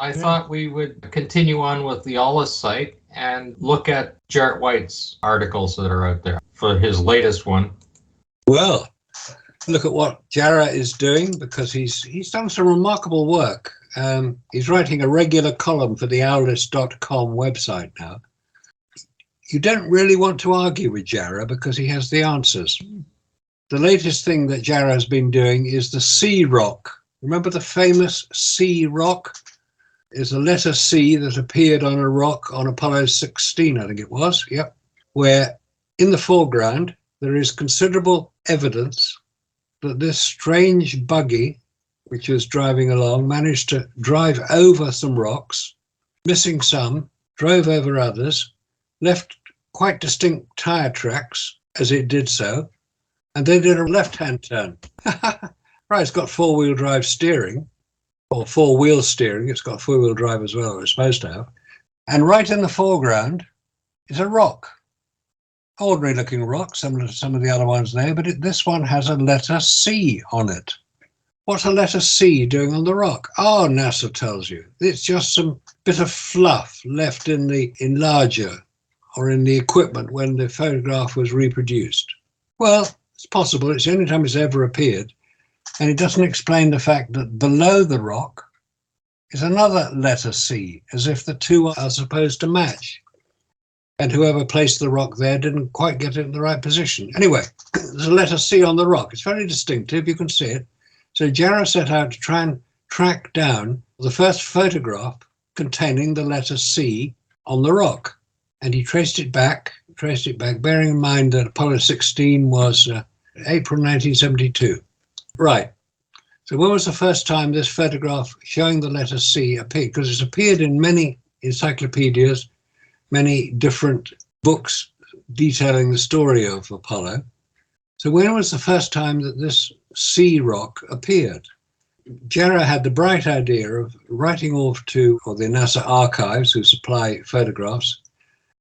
I thought we would continue on with the ALICE site and look at Jarrett White's articles that are out there for his latest one. Well, look at what Jarrah is doing, because he's done some remarkable work. He's writing a regular column for the owlist.com website now. You don't really want to argue with Jarrah because he has the answers. The latest thing that Jarrah has been doing is the C rock. Remember the famous C rock? Is a letter C that appeared on a rock on Apollo 16, I think it was, yep, where in the foreground there is considerable evidence that this strange buggy, which was driving along, managed to drive over some rocks, missing some, drove over others, left quite distinct tire tracks as it did so, and then did a left-hand turn. Right, it's got four-wheel drive steering, or four-wheel steering. It's got four-wheel drive as well, it's supposed to have. And right in the foreground is a rock. Ordinary-looking rock, similar to some of the other ones there, but this one has a letter C on it. What's a letter C doing on the rock? Oh, NASA tells you. It's just some bit of fluff left in the enlarger or in the equipment when the photograph was reproduced. Well, it's possible. It's the only time it's ever appeared. And it doesn't explain the fact that below the rock is another letter C, as if the two are supposed to match. And whoever placed the rock there didn't quite get it in the right position. Anyway, there's a letter C on the rock. It's very distinctive, you can see it. So Jarrah set out to try and track down the first photograph containing the letter C on the rock. And he traced it back, bearing in mind that Apollo 16 was April 1972. Right. So when was the first time this photograph showing the letter C appeared? Because it's appeared in many encyclopedias, many different books detailing the story of Apollo. So when was the first time that this C rock appeared? Jarrah had the bright idea of writing off to the NASA archives, who supply photographs,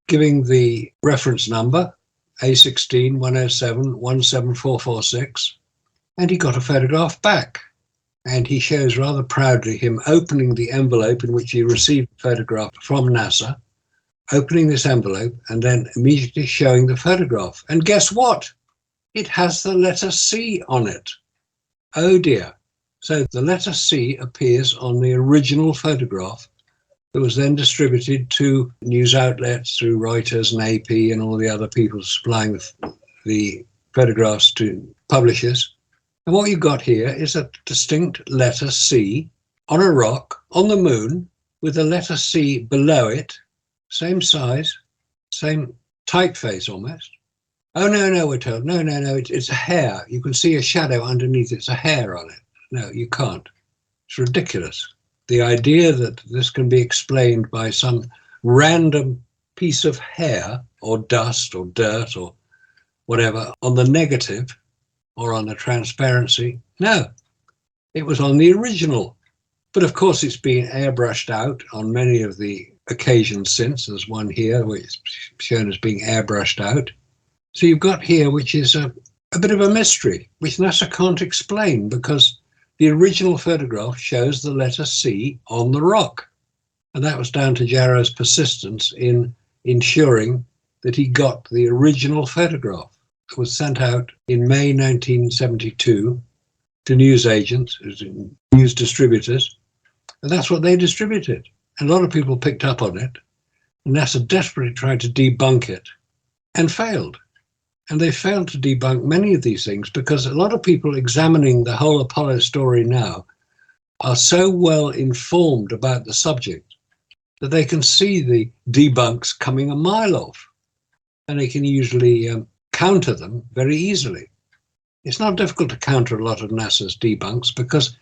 giving the reference number A16-107-17446, and he got a photograph back. And he shows rather proudly him opening the envelope in which he received the photograph from NASA, opening this envelope and then immediately showing the photograph. And guess what? It has the letter C on it. Oh dear. So the letter C appears on the original photograph that was then distributed to news outlets through Reuters and AP and all the other people supplying the photographs to publishers. And what you've got here is a distinct letter C on a rock on the moon with a letter C below it, same size, same typeface almost. Oh, no, we're told. No, it's a hair. You can see a shadow underneath. It's a hair on it. No, you can't. It's ridiculous. The idea that this can be explained by some random piece of hair or dust or dirt or whatever on the negative or on the transparency. No, it was on the original. But of course, it's been airbrushed out on many of the occasions since. There's one here which is shown as being airbrushed out. So you've got here, which is a bit of a mystery, which NASA can't explain, because the original photograph shows the letter C on the rock. And that was down to Jarrah's persistence in ensuring that he got the original photograph. It was sent out in May 1972 to newsagents, news distributors, and that's what they distributed. And a lot of people picked up on it, and NASA desperately tried to debunk it and failed. And they failed to debunk many of these things because a lot of people examining the whole Apollo story now are so well informed about the subject that they can see the debunks coming a mile off, and they can usually counter them very easily. It's not difficult to counter a lot of NASA's debunks because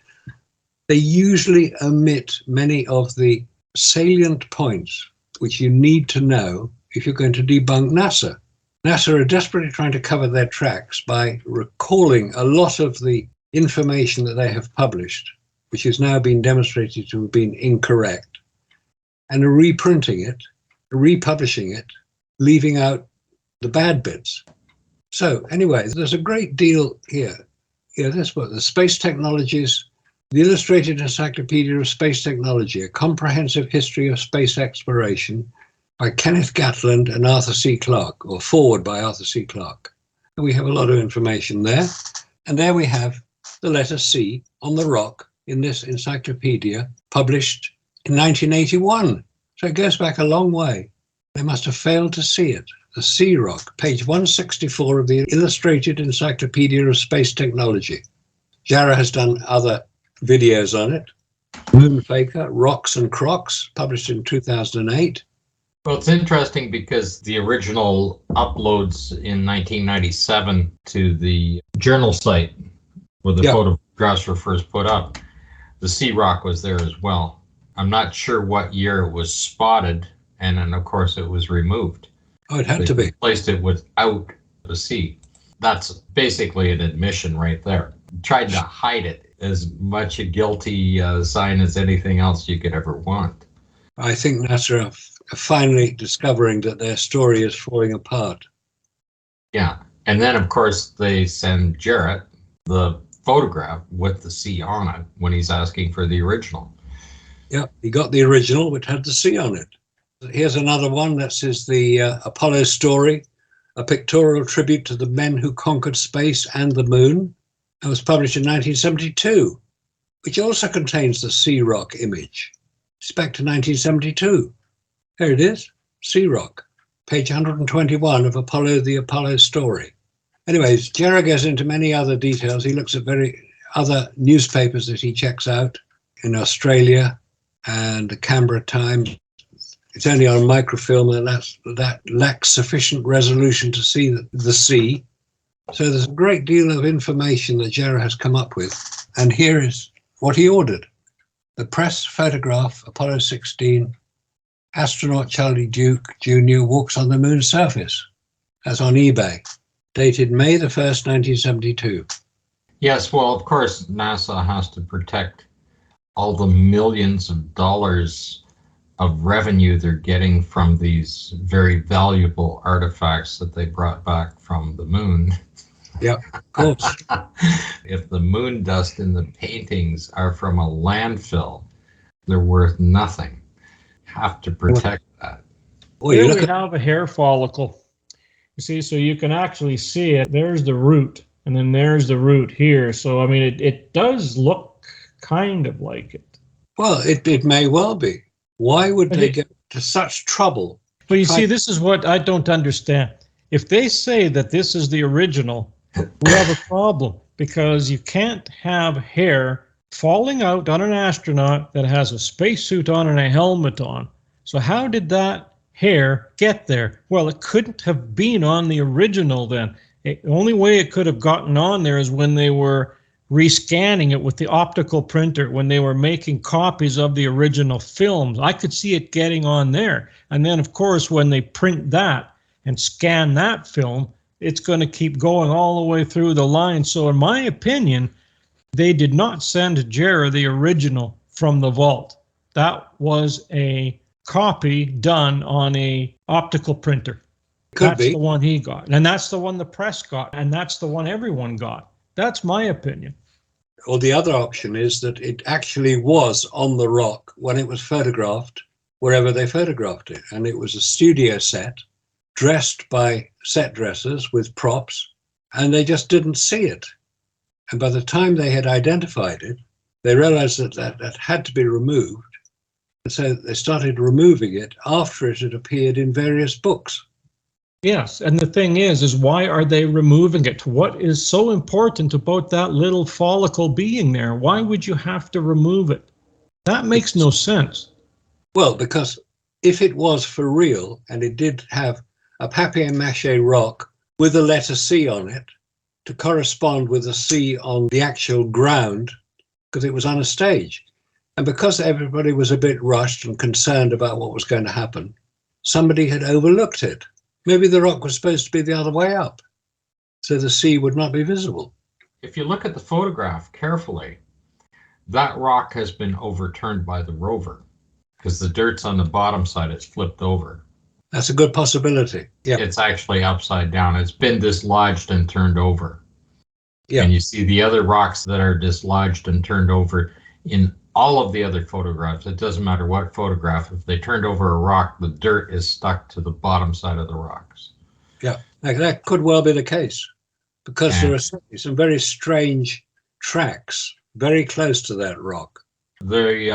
they usually omit many of the salient points which you need to know if you're going to debunk NASA. NASA are desperately trying to cover their tracks by recalling a lot of the information that they have published, which has now been demonstrated to have been incorrect, and reprinting it, republishing it, leaving out the bad bits. So anyway, there's a great deal here. This book, the space technologies The Illustrated Encyclopedia of Space Technology, A Comprehensive History of Space Exploration by Kenneth Gatland and Arthur C. Clarke, or forward by Arthur C. Clarke. And we have a lot of information there. And there we have the letter C on the rock in this encyclopedia, published in 1981. So it goes back a long way. They must have failed to see it. The C rock, page 164 of the Illustrated Encyclopedia of Space Technology. Jarrah has done other videos on it. Moonfaker, Rocks and Crocs, published in 2008. Well, it's interesting because the original uploads in 1997 to the journal site where the photographs were first put up, the sea rock was there as well. I'm not sure what year it was spotted, and then of course it was removed. Oh, it had to be. Placed it without the sea. That's basically an admission right there. Tried to hide it, as much a guilty sign as anything else you could ever want. I think NASA are finally discovering that their story is falling apart. Yeah, and then of course they send Jarrah the photograph with the C on it when he's asking for the original. Yeah, he got the original, which had the C on it. Here's another one. That says the Apollo story, a pictorial tribute to the men who conquered space and the moon. It was published in 1972, which also contains the C rock image. It's back to 1972. There it is, C rock, page 121 of the Apollo story. Anyways, Jarrah goes into many other details. He looks at other newspapers that he checks out in Australia and the Canberra Times. It's only on microfilm, and that lacks sufficient resolution to see the sea. So there's a great deal of information that Jarrah has come up with. And here is what he ordered. The press photograph, Apollo 16, astronaut Charlie Duke Jr. walks on the moon's surface. That's on eBay, dated May the 1st, 1972. Yes, well, of course, NASA has to protect all the millions of dollars of revenue they're getting from these very valuable artifacts that they brought back from the moon. Yeah, of course. If the moon dust in the paintings are from a landfill, they're worth nothing. Have to protect that. Well, here we have a hair follicle. You see, so you can actually see it. There's the root, and then there's the root here. So, I mean, it does look kind of like it. Well, it may well be. Why would they get to such trouble? But you see, this is what I don't understand. If they say that this is the original, we have a problem, because you can't have hair falling out on an astronaut that has a spacesuit on and a helmet on. So how did that hair get there? Well, it couldn't have been on the original then. The only way it could have gotten on there is when they were rescanning it with the optical printer, when they were making copies of the original films. I could see it getting on there. And then, of course, when they print that and scan that film, it's going to keep going all the way through the line. So in my opinion, they did not send Jarrah the original from the vault. That was a copy done on a optical printer. That's the one he got. And that's the one the press got. And that's the one everyone got. That's my opinion. Or the other option is that it actually was on the rock when it was photographed, wherever they photographed it. And it was a studio set, dressed by set dressers with props, and they just didn't see it. And by the time they had identified it, they realized that had to be removed. And so they started removing it after it had appeared in various books. Yes, and the thing is why are they removing it? What is so important about that little follicle being there? Why would you have to remove it? That makes no sense. Well, because if it was for real, and it did have a papier-mâché rock with a letter C on it to correspond with a C on the actual ground, because it was on a stage. And because everybody was a bit rushed and concerned about what was going to happen, somebody had overlooked it. Maybe the rock was supposed to be the other way up, so the C would not be visible. If you look at the photograph carefully, that rock has been overturned by the rover because the dirt's on the bottom side, it's flipped over. That's a good possibility. Yeah. It's actually upside down. It's been dislodged and turned over. Yeah. And you see the other rocks that are dislodged and turned over, in all of the other photographs, it doesn't matter what photograph, if they turned over a rock, the dirt is stuck to the bottom side of the rocks. Yeah, that could well be the case, because there are some very strange tracks very close to that rock. They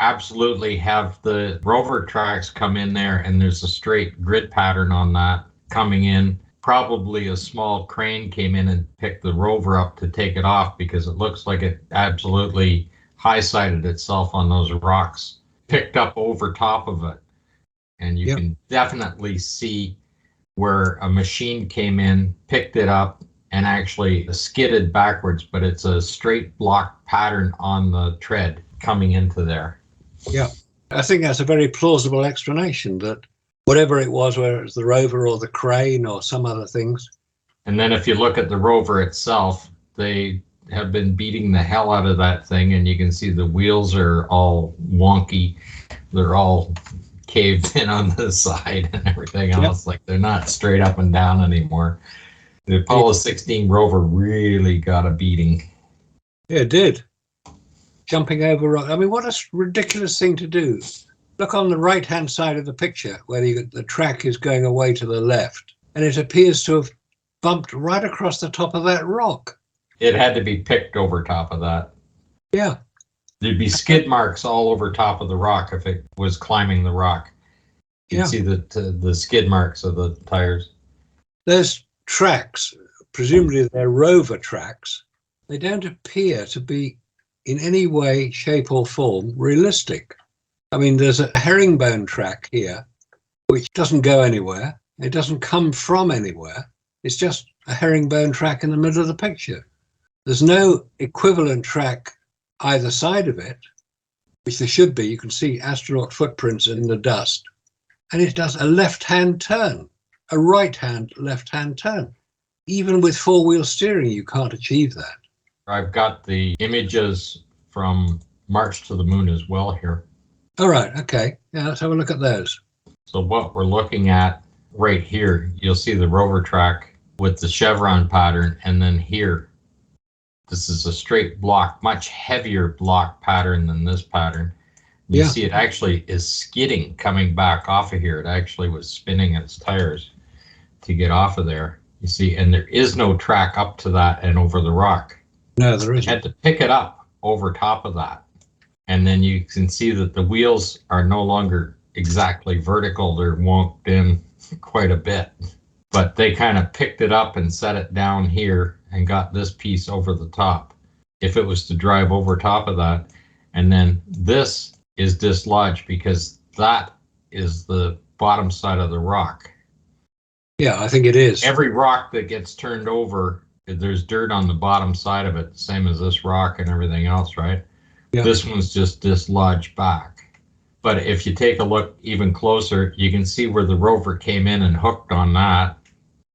absolutely have the rover tracks come in there, and there's a straight grid pattern on that coming in. Probably a small crane came in and picked the rover up to take it off, because it looks like it absolutely high-sided itself on those rocks, picked up over top of it. And you can definitely see where a machine came in, picked it up, and actually skidded backwards, but it's a straight block pattern on the tread coming into there. Yeah, I think that's a very plausible explanation, that whatever it was, whether it's the rover or the crane or some other things. And then if you look at the rover itself, they have been beating the hell out of that thing, and you can see the wheels are all wonky. They're all caved in on the side and everything else. Like, they're not straight up and down anymore. The Apollo 16 rover really got a beating. Yeah, it did. Jumping over rock. I mean, what a ridiculous thing to do. Look on the right-hand side of the picture, where the track is going away to the left, and it appears to have bumped right across the top of that rock. It had to be picked over top of that. Yeah. There'd be skid marks all over top of the rock if it was climbing the rock. You can see the skid marks of the tires. Those tracks, presumably they're rover tracks, they don't appear to be in any way, shape or form realistic. I mean, there's a herringbone track here, which doesn't go anywhere. It doesn't come from anywhere. It's just a herringbone track in the middle of the picture. There's no equivalent track either side of it, which there should be. You can see astronaut footprints in the dust. And it does a left-hand turn, a right-hand, left-hand turn. Even with four-wheel steering, you can't achieve that. I've got the images from March to the Moon as well here. All right, okay. Yeah, let's have a look at those. So what we're looking at right here, you'll see the rover track with the chevron pattern, and then here, this is a straight block, much heavier block pattern than this pattern. You see it actually is skidding coming back off of here. It actually was spinning its tires to get off of there. You see, and there is no track up to that and over the rock. No, there isn't. You had to pick it up over top of that. And then you can see that the wheels are no longer exactly vertical. They're wonked in quite a bit. But they kind of picked it up and set it down here and got this piece over the top. If it was to drive over top of that. And then this is dislodged because that is the bottom side of the rock. Yeah, I think it is. Every rock that gets turned over, there's dirt on the bottom side of it, same as this rock and everything else, right? Yeah. This one's just dislodged back. But if you take a look even closer, you can see where the rover came in and hooked on that,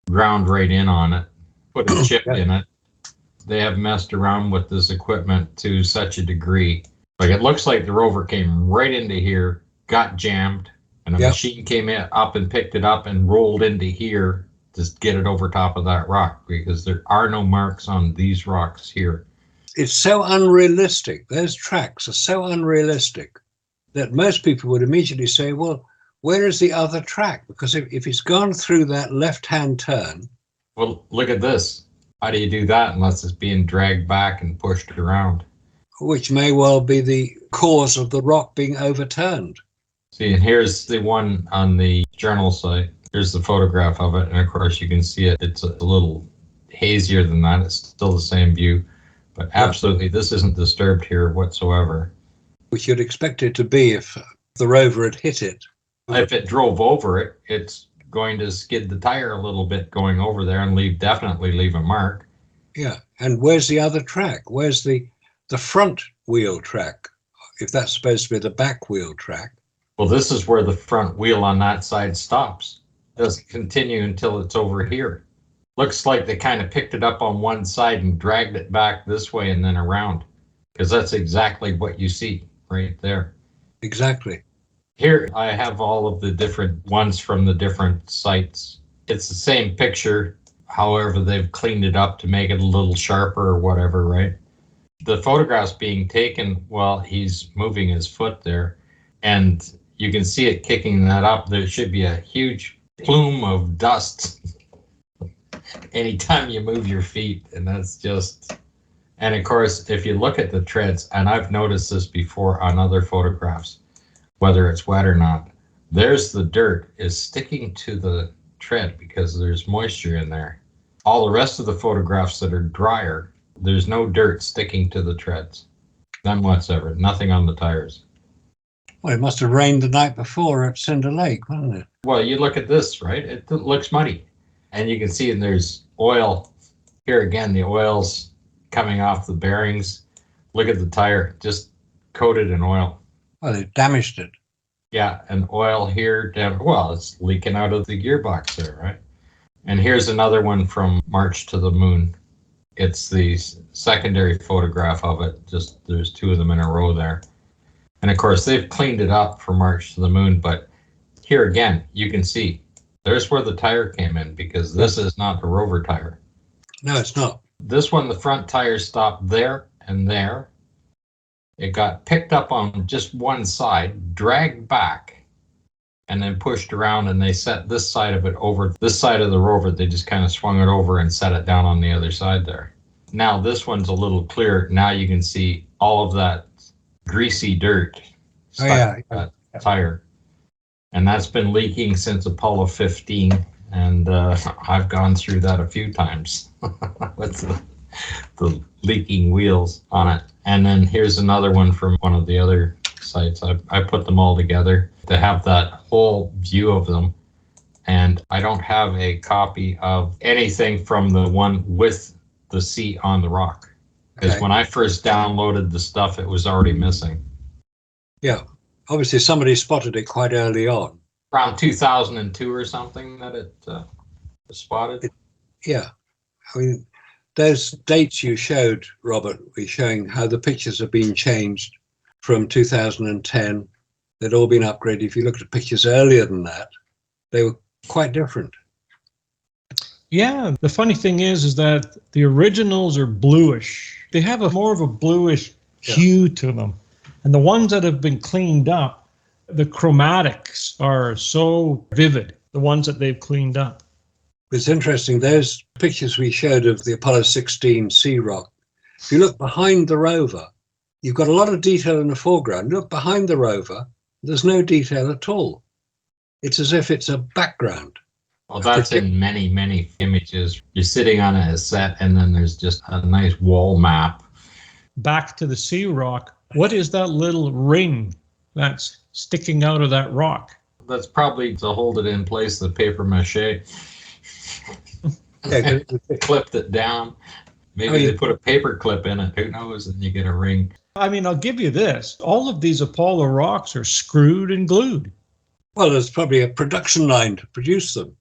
ground right in on it, put a chip in it. They have messed around with this equipment to such a degree. Like, it looks like the rover came right into here, got jammed, and a machine came in, up and picked it up and rolled into here to get it over top of that rock, because there are no marks on these rocks here. It's so unrealistic. Those tracks are so unrealistic that most people would immediately say, well, where is the other track? Because if it's gone through that left-hand turn. Well, look at this. How do you do that unless it's being dragged back and pushed around? Which may well be the cause of the rock being overturned. See, and here's the one on the journal site. Here's the photograph of it. And of course, you can see it. It's a little hazier than that. It's still the same view. But absolutely, this isn't disturbed here whatsoever. Which you'd expect it to be if the rover had hit it. If it drove over it, it's going to skid the tire a little bit going over there and definitely leave a mark. Yeah, and where's the other track? Where's the front wheel track, if that's supposed to be the back wheel track? Well, this is where the front wheel on that side stops. It doesn't continue until it's over here. Looks like they kind of picked it up on one side and dragged it back this way and then around, because that's exactly what you see right there. Exactly. Here I have all of the different ones from the different sites. It's the same picture, however they've cleaned it up to make it a little sharper or whatever, right? the photograph's being taken while he's moving his foot there, and you can see it kicking that up. There should be a huge plume of dust anytime you move your feet, and that's just... And of course, if you look at the treads, and I've noticed this before on other photographs, whether it's wet or not, there's the dirt is sticking to the tread because there's moisture in there. All the rest of the photographs that are drier, there's no dirt sticking to the treads. None whatsoever. Nothing on the tires. Well, it must have rained the night before at Cinder Lake, wasn't it? Well, you look at this, right? It looks muddy. And you can see there's oil. Here again, the oil's coming off the bearings. Look at the tire, just coated in oil. Well, they damaged it. Yeah, and oil here down. Well, it's leaking out of the gearbox there, right? And here's another one from March to the Moon. It's the secondary photograph of it. Just there's two of them in a row there. And of course, they've cleaned it up for March to the Moon. But here again, you can see there's where the tire came in, because this is not the Rover tire. No, it's not. This one, the front tire stopped there and there. It got picked up on just one side, dragged back, and then pushed around, and they set this side of it over this side of the Rover. They just kind of swung it over and set it down on the other side there. Now this one's a little clearer. Now you can see all of that greasy dirt stuck to that tire. And that's been leaking since Apollo 15. And I've gone through that a few times with the leaking wheels on it. And then here's another one from one of the other sites. I put them all together to have that whole view of them. And I don't have a copy of anything from the one with the sea on the rock. Because when I first downloaded the stuff, it was already missing. Yeah, obviously somebody spotted it quite early on. Around 2002 or something that it was spotted. Yeah, I mean, those dates you showed, Robert, were showing how the pictures have been changed from 2010. They'd all been upgraded. If you look at pictures earlier than that, they were quite different. Yeah, the funny thing is that the originals are bluish. They have a more of a bluish hue to them. And the ones that have been cleaned up, the chromatics are so vivid, the ones that they've cleaned up. It's interesting, those pictures we showed of the Apollo 16 sea rock, if you look behind the rover, you've got a lot of detail in the foreground. Look behind the rover, there's no detail at all. It's as if it's a background. Well, that's in many, many images. You're sitting on a set and then there's just a nice wall map. Back to the sea rock, what is that little ring that's sticking out of that rock? That's probably to hold it in place, the paper mache. Clipped it down. Maybe they put a paper clip in it, who knows, and you get a ring. I mean, I'll give you this. All of these Apollo rocks are screwed and glued. Well, there's probably a production line to produce them.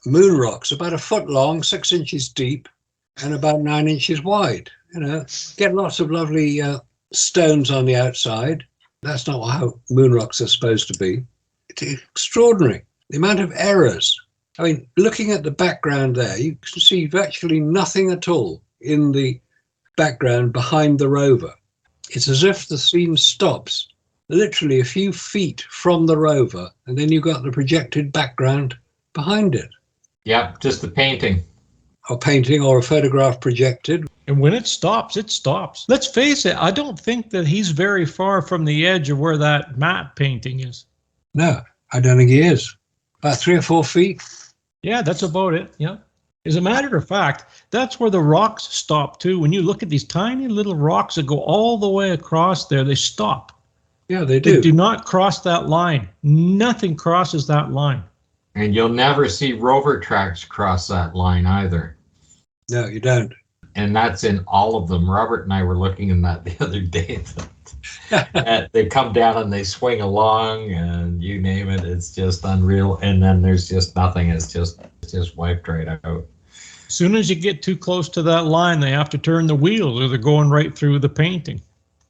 Moon rocks, about 1 foot long, 6 inches deep, and about 9 inches wide. You know, get lots of lovely stones on the outside. That's not how moon rocks are supposed to be. It's extraordinary, the amount of errors. I mean, looking at the background there, you can see virtually nothing at all in the background behind the rover. It's as if the scene stops literally a few feet from the rover, and then you've got the projected background behind it. Yeah, just the painting. A painting or a photograph projected. And when it stops, it stops. Let's face it, I don't think that he's very far from the edge of where that matte painting is. No, I don't think he is. About 3 or 4 feet. Yeah, that's about it. Yeah. As a matter of fact, that's where the rocks stop too. When you look at these tiny little rocks that go all the way across there, they stop. Yeah, they do. They do not cross that line. Nothing crosses that line. And you'll never see rover tracks cross that line either. No, you don't. And that's in all of them. Robert and I were looking at that the other day. They come down and they swing along and you name it. It's just unreal. And then there's just nothing. It's just wiped right out. As soon as you get too close to that line, they have to turn the wheels or they're going right through the painting.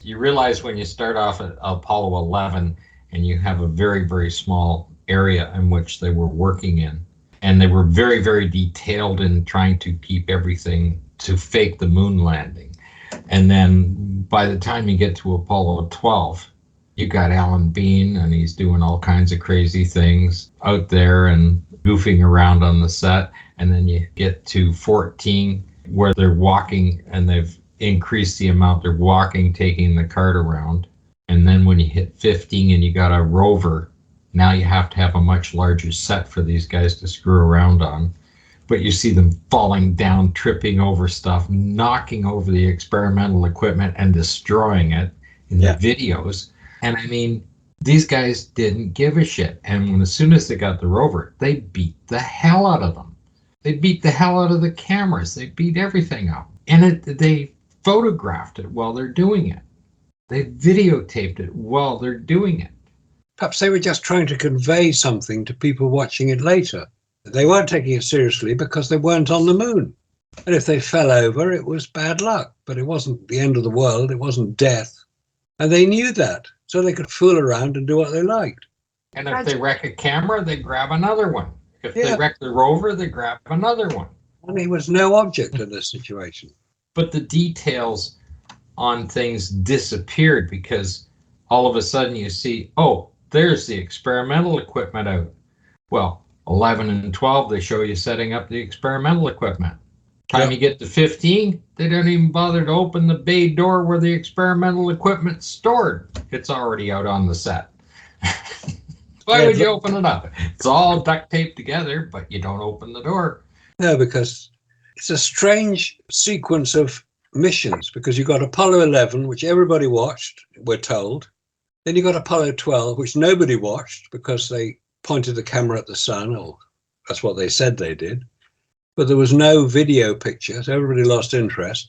You realize when you start off at Apollo 11 and you have a very, very small area in which they were working in, and they were very, very detailed in trying to keep everything to fake the moon landing. And then by the time you get to Apollo 12, you got Alan Bean, and he's doing all kinds of crazy things out there and goofing around on the set. And then you get to 14, where they're walking, and they've increased the amount they're walking, taking the cart around. And then when you hit 15 and you got a rover, now you have to have a much larger set for these guys to screw around on. But you see them falling down, tripping over stuff, knocking over the experimental equipment and destroying it in the videos. And I mean, these guys didn't give a shit. And as soon as they got the rover, they beat the hell out of them. They beat the hell out of the cameras. They beat everything up. And they photographed it while they're doing it. They videotaped it while they're doing it. Perhaps they were just trying to convey something to people watching it later. They weren't taking it seriously because they weren't on the moon. And if they fell over, it was bad luck. But it wasn't the end of the world. It wasn't death. And they knew that. So they could fool around and do what they liked. And if they wreck a camera, they grab another one. If they wreck the rover, they grab another one. And he was no object in this situation. But the details on things disappeared because all of a sudden you see, oh, there's the experimental equipment out. Well, 11 and 12, they show you setting up the experimental equipment. Time you get to 15, they don't even bother to open the bay door where the experimental equipment's stored. It's already out on the set. Why would you open it up? It's all duct taped together, but you don't open the door. No, because it's a strange sequence of missions, because you got Apollo 11, which everybody watched, we're told. Then you got Apollo 12, which nobody watched because they pointed the camera at the sun, or that's what they said they did. But there was no video picture, so everybody lost interest.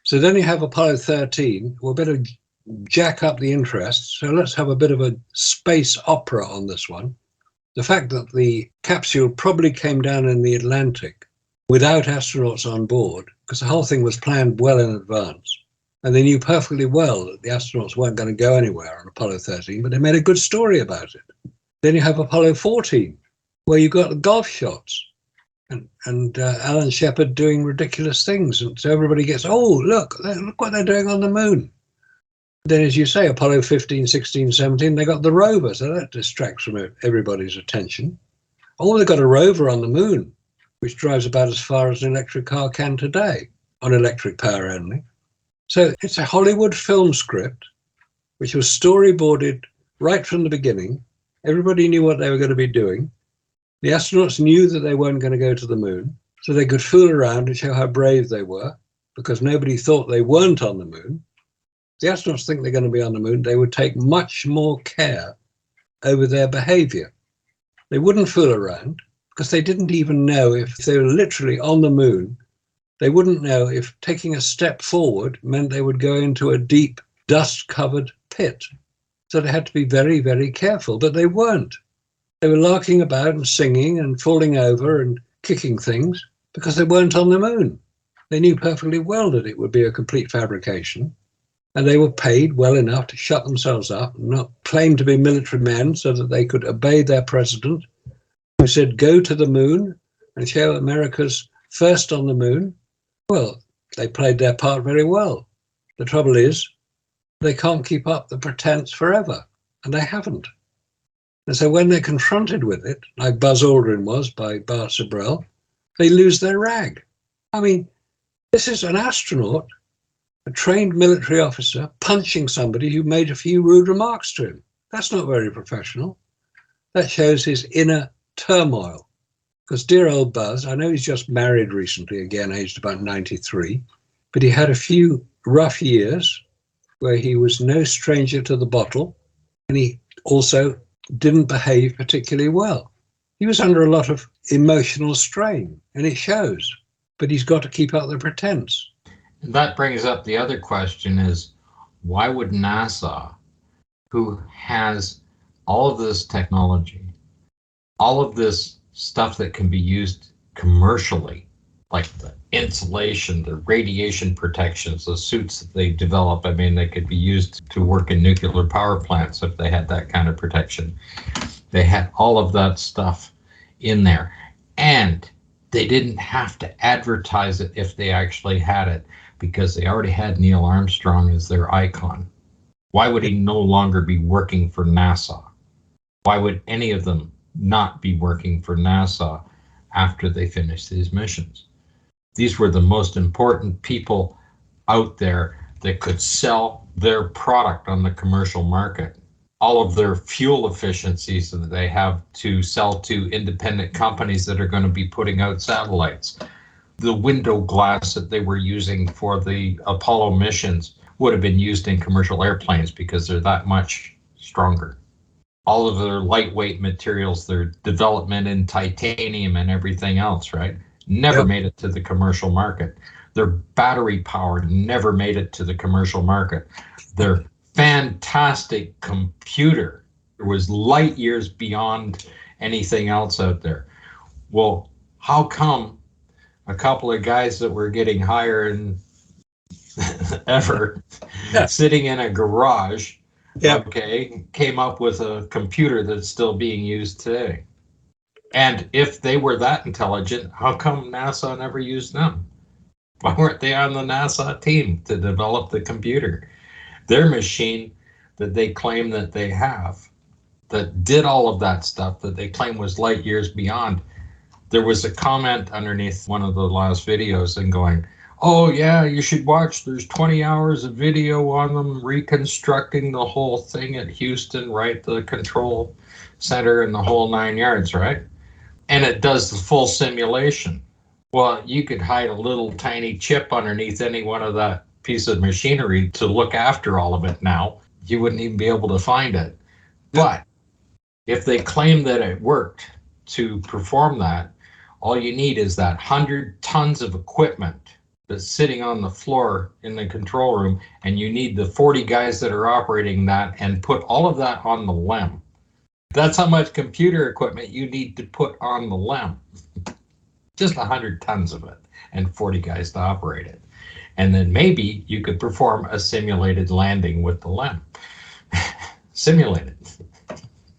So then you have Apollo 13. We'll better jack up the interest. So let's have a bit of a space opera on this one. The fact that the capsule probably came down in the Atlantic without astronauts on board, because the whole thing was planned well in advance. And they knew perfectly well that the astronauts weren't going to go anywhere on Apollo 13, but they made a good story about it. Then you have Apollo 14, where you got golf shots and Alan Shepard doing ridiculous things. And so everybody gets, oh, look what they're doing on the moon. Then, as you say, Apollo 15, 16, 17, they got the rover, so that distracts from everybody's attention. Oh, they got a rover on the moon, which drives about as far as an electric car can today, on electric power only. So it's a Hollywood film script, which was storyboarded right from the beginning. Everybody knew what they were going to be doing. The astronauts knew that they weren't going to go to the moon, so they could fool around and show how brave they were, because nobody thought they weren't on the moon. The astronauts think they're going to be on the moon. They would take much more care over their behavior. They wouldn't fool around because they didn't even know if they were literally on the moon. They wouldn't know if taking a step forward meant they would go into a deep dust-covered pit. So they had to be very, very careful, but they weren't. They were larking about and singing and falling over and kicking things because they weren't on the moon. They knew perfectly well that it would be a complete fabrication. And they were paid well enough to shut themselves up and not claim to be military men so that they could obey their president, who said, go to the moon and show America's first on the moon. Well, they played their part very well. The trouble is, they can't keep up the pretense forever, and they haven't. And so when they're confronted with it, like Buzz Aldrin was by Bart Sibrel, they lose their rag. I mean, this is an astronaut, a trained military officer, punching somebody who made a few rude remarks to him. That's not very professional. That shows his inner turmoil. Because dear old Buzz, I know he's just married recently, again, aged about 93, but he had a few rough years where he was no stranger to the bottle, and he also didn't behave particularly well. He was under a lot of emotional strain, and it shows, but he's got to keep up the pretense. That brings up the other question is, why would NASA, who has all of this technology, all of this stuff that can be used commercially, like the insulation, the radiation protections, the suits that they develop, I mean, they could be used to work in nuclear power plants if they had that kind of protection. They had all of that stuff in there. And They didn't have to advertise it if they actually had it, because they already had Neil Armstrong as their icon. Why would he no longer be working for NASA? Why would any of them not be working for NASA after they finished these missions? These were the most important people out there that could sell their product on the commercial market. All of their fuel efficiencies that they have to sell to independent companies that are going to be putting out satellites. The window glass that they were using for the Apollo missions would have been used in commercial airplanes because they're that much stronger. All of their lightweight materials, their development in titanium and everything else, right, never made it to the commercial market. Their battery power never made it to the commercial market. Their fantastic computer was light years beyond anything else out there. Well, how come a couple of guys that were getting higher than ever sitting in a garage, came up with a computer that's still being used today? And if they were that intelligent, how come NASA never used them? Why weren't they on the NASA team to develop the computer? Their machine that they claim that they have, that did all of that stuff that they claim was light years beyond. There was a comment underneath one of the last videos and going, oh yeah, you should watch, there's 20 hours of video on them reconstructing the whole thing at Houston, right? The control center and the whole 9 yards, right? And it does the full simulation. Well, you could hide a little tiny chip underneath any one of that piece of machinery to look after all of it now. You wouldn't even be able to find it. But if they claim that it worked to perform that, all you need is that 100 tons of equipment that's sitting on the floor in the control room, and you need the 40 guys that are operating that and put all of that on the LEM. That's how much computer equipment you need to put on the LEM. Just 100 tons of it and 40 guys to operate it. And then maybe you could perform a simulated landing with the LEM. Simulated.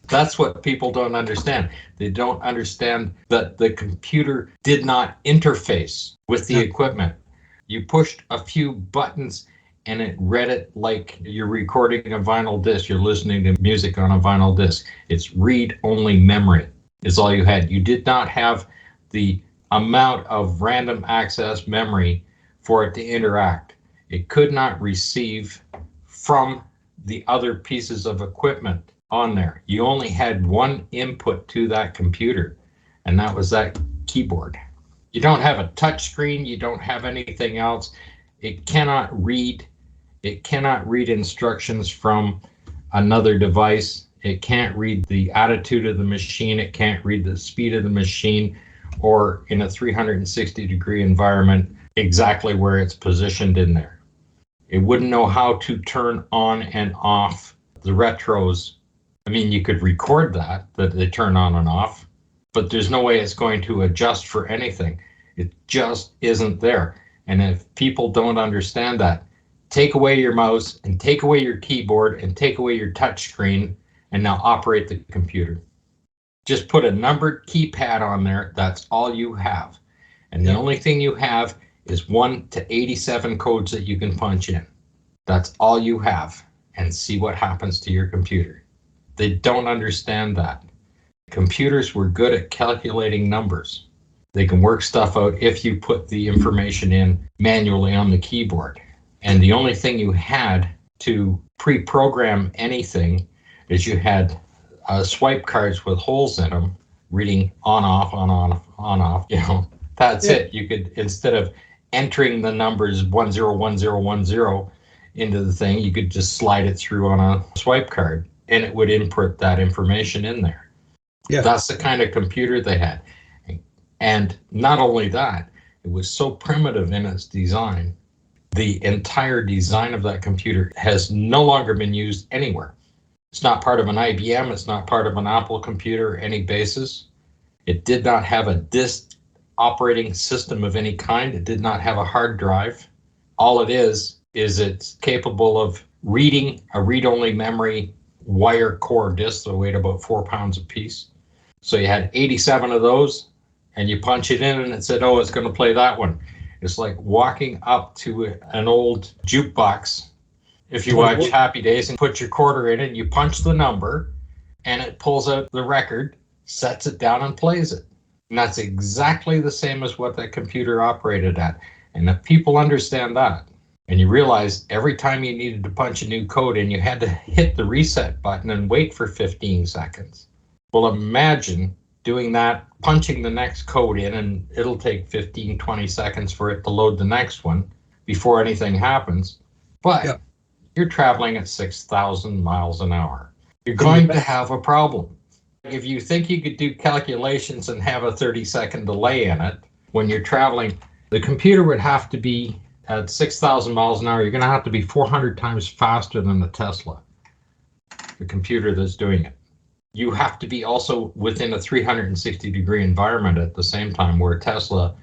That's what people don't understand. They don't understand that the computer did not interface with the equipment. You pushed a few buttons and it read it like you're recording a vinyl disc. You're listening to music on a vinyl disc. It's read-only memory is all you had. You did not have the amount of random access memory for it to interact. It could not receive from the other pieces of equipment on there. You only had one input to that computer, and that was that keyboard. You don't have a touch screen. You don't have anything else. It cannot read. It cannot read instructions from another device. It can't read the attitude of the machine. It can't read the speed of the machine, or in a 360-degree environment, exactly where it's positioned in there. It wouldn't know how to turn on and off the retros. I mean, you could record that they turn on and off, but there's no way it's going to adjust for anything. It just isn't there. And if people don't understand that, take away your mouse and take away your keyboard and take away your touch screen and now operate the computer. Just put a numbered keypad on there. That's all you have. And the only thing you have is 1 to 87 codes that you can punch in. That's all you have, and see what happens to your computer. They don't understand that. Computers were good at calculating numbers. They can work stuff out if you put the information in manually on the keyboard. And the only thing you had to pre-program anything is you had swipe cards with holes in them, reading on, off, on, off, you know, that's it. You could, instead of entering the numbers 101010 into the thing, you could just slide it through on a swipe card and it would input that information in there. Yeah. That's the kind of computer they had. And not only that, it was so primitive in its design. The entire design of that computer has no longer been used anywhere. It's not part of an IBM. It's not part of an Apple computer or any basis. It did not have a disk operating system of any kind. It did not have a hard drive. All it is it's capable of reading a read-only memory wire core disc that weighed about 4 pounds a piece. So you had 87 of those, and you punch it in and it said, oh, it's going to play that one. It's like walking up to an old jukebox. If you watch Happy Days and put your quarter in it, you punch the number and it pulls out the record, sets it down and plays it. And that's exactly the same as what that computer operated at. And if people understand that, and you realize every time you needed to punch a new code in, you had to hit the reset button and wait for 15 seconds. Well, imagine doing that, punching the next code in, and it'll take 15, 20 seconds for it to load the next one before anything happens. But you're traveling at 6,000 miles an hour. You're going to have a problem. If you think you could do calculations and have a 30-second delay in it when you're traveling, the computer would have to be at 6,000 miles an hour. You're going to have to be 400 times faster than the Tesla, the computer that's doing it. You have to be also within a 360-degree environment at the same time, where Tesla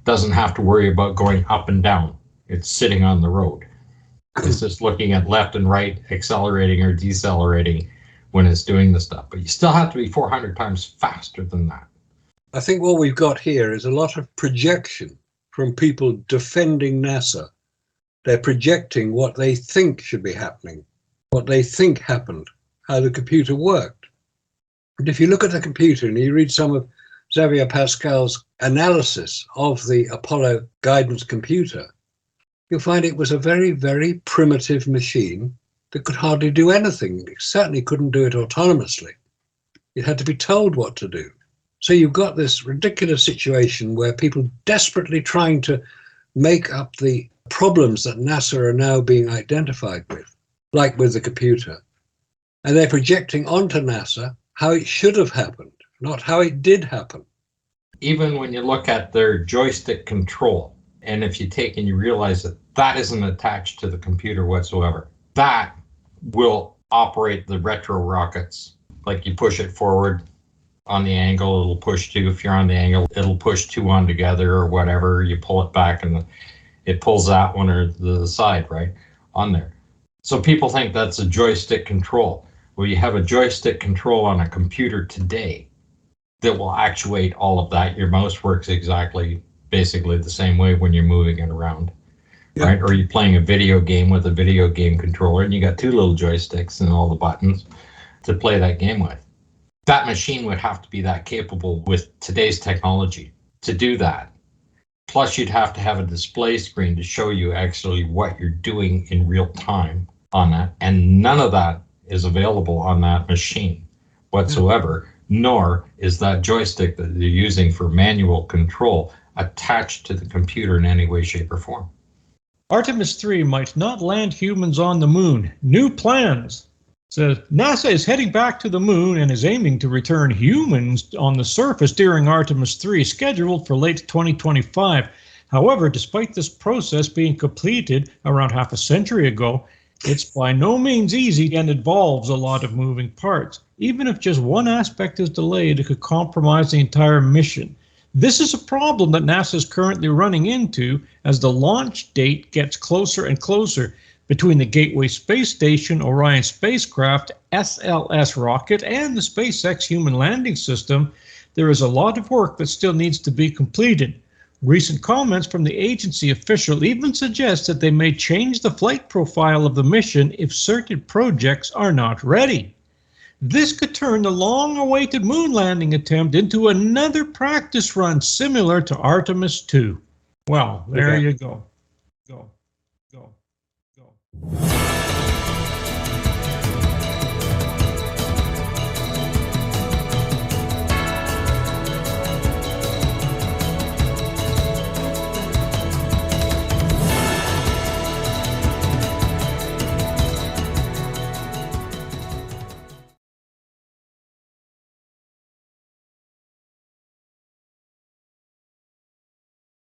doesn't have to worry about going up and down. It's sitting on the road. It's just looking at left and right, accelerating or decelerating when it's doing the stuff. But you still have to be 400 times faster than that. I think what we've got here is a lot of projection from people defending NASA. They're projecting what they think should be happening, what they think happened, how the computer worked. And if you look at the computer and you read some of Xavier Pascal's analysis of the Apollo guidance computer, you'll find it was a very, very primitive machine that could hardly do anything. It certainly couldn't do it autonomously. It had to be told what to do. So you've got this ridiculous situation where people desperately trying to make up the problems that NASA are now being identified with, like with the computer. And they're projecting onto NASA how it should have happened, not how it did happen. Even when you look at their joystick control, and if you take and you realize that that isn't attached to the computer whatsoever, that will operate the retro rockets. Like you push it forward on the angle, it'll push two. If you're on the angle, it'll push two on together or whatever. You pull it back and it pulls that one or the side, right, on there. So people think that's a joystick control. Well, you have a joystick control on a computer today that will actuate all of that. Your mouse works basically the same way when you're moving it around, right? Or you're playing a video game with a video game controller and you got two little joysticks and all the buttons to play that game with. That machine would have to be that capable with today's technology to do that. Plus, you'd have to have a display screen to show you actually what you're doing in real time on that. And none of that is available on that machine whatsoever, nor is that joystick that they're using for manual control attached to the computer in any way, shape, or form. Artemis 3 might not land humans on the moon. New plans. Says NASA is heading back to the moon and is aiming to return humans on the surface during Artemis 3, scheduled for late 2025. However, despite this process being completed around half a century ago, it's by no means easy and involves a lot of moving parts. Even if just one aspect is delayed, it could compromise the entire mission. This is a problem that NASA is currently running into as the launch date gets closer and closer. Between the Gateway Space Station, Orion spacecraft, SLS rocket, and the SpaceX human landing system, there is a lot of work that still needs to be completed. Recent comments from the agency official even suggest that they may change the flight profile of the mission if certain projects are not ready. This could turn the long-awaited moon landing attempt into another practice run similar to Artemis 2. Well, there you go. Go.